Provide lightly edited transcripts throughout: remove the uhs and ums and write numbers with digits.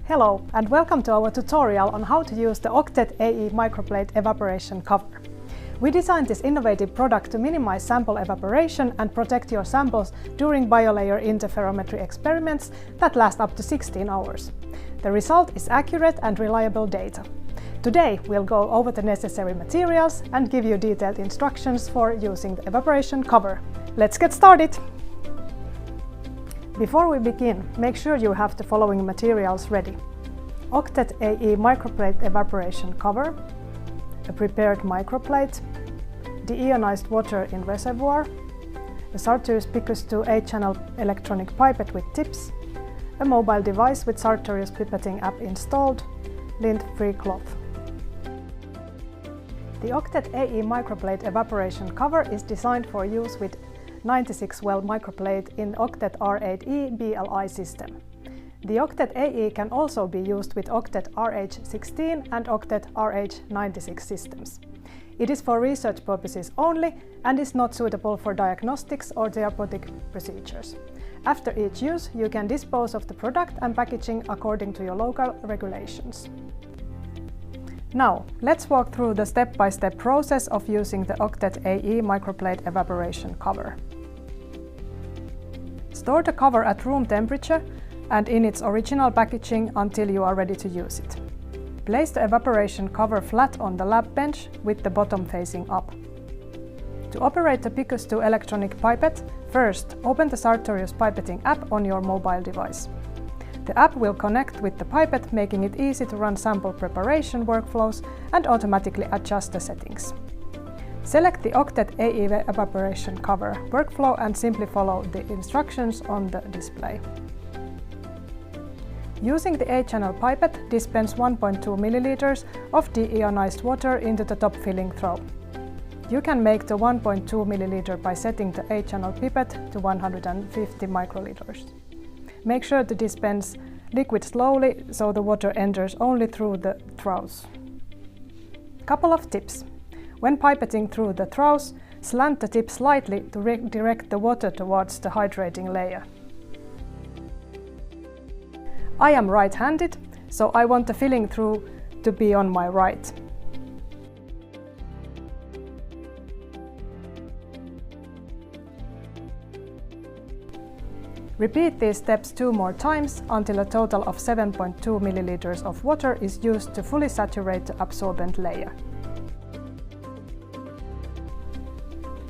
Hello and welcome to our tutorial on how to use the Octet AE Microplate Evaporation cover. We designed this innovative product to minimize sample evaporation and protect your samples during Biolayer interferometry experiments that last up to 16 hours. The result is accurate and reliable data. Today we'll go over the necessary materials and give you detailed instructions for using the evaporation cover. Let's get started! Before we begin, make sure you have the following materials ready: Octet AE Microplate Evaporation cover, a prepared microplate, deionized water in reservoir, a Sartorius Picus 2 8-channel electronic pipette with tips, a mobile device with Sartorius Pipetting app installed, lint-free cloth. The Octet AE Microplate Evaporation cover is designed for use with 96 well microplate in Octet R8e BLI system. The Octet AE can also be used with Octet RH16 and Octet RH96 systems. It is for research purposes only and is not suitable for diagnostics or therapeutic procedures. After each use, you can dispose of the product and packaging according to your local regulations. Now, let's walk through the step-by-step process of using the Octet AE Microplate Evaporation cover. Store the cover at room temperature and in its original packaging until you are ready to use it. Place the evaporation cover flat on the lab bench with the bottom facing up. To operate the Picus 2 electronic pipette, first open the Sartorius Pipetting app on your mobile device. The app will connect with the pipette, making it easy to run sample preparation workflows and automatically adjust the settings. Select the Octet AE Evaporation cover workflow and simply follow the instructions on the display. Using the 8-channel pipette, dispense 1.2 ml of deionized water into the top filling throw. You can make the 1.2 ml by setting the 8-channel pipette to 150 microliters. Make sure to dispense liquid slowly so the water enters only through the troughs. Couple of tips. When pipetting through the troughs, slant the tip slightly to direct the water towards the hydrating layer. I am right-handed, so I want the filling through to be on my right. Repeat these steps 2 more times until a total of 7.2 ml of water is used to fully saturate the absorbent layer.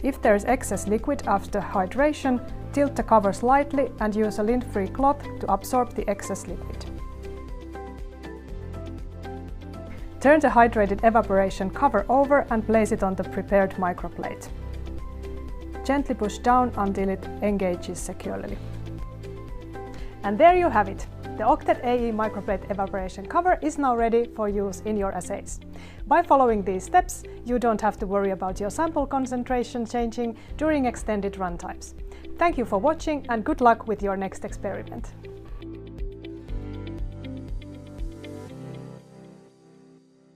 If there is excess liquid after hydration, tilt the cover slightly and use a lint-free cloth to absorb the excess liquid. Turn the hydrated evaporation cover over and place it on the prepared microplate. Gently push down until it engages securely. And there you have it! The Octet AE Microplate Evaporation cover is now ready for use in your assays. By following these steps, you don't have to worry about your sample concentration changing during extended runtimes. Thank you for watching and good luck with your next experiment!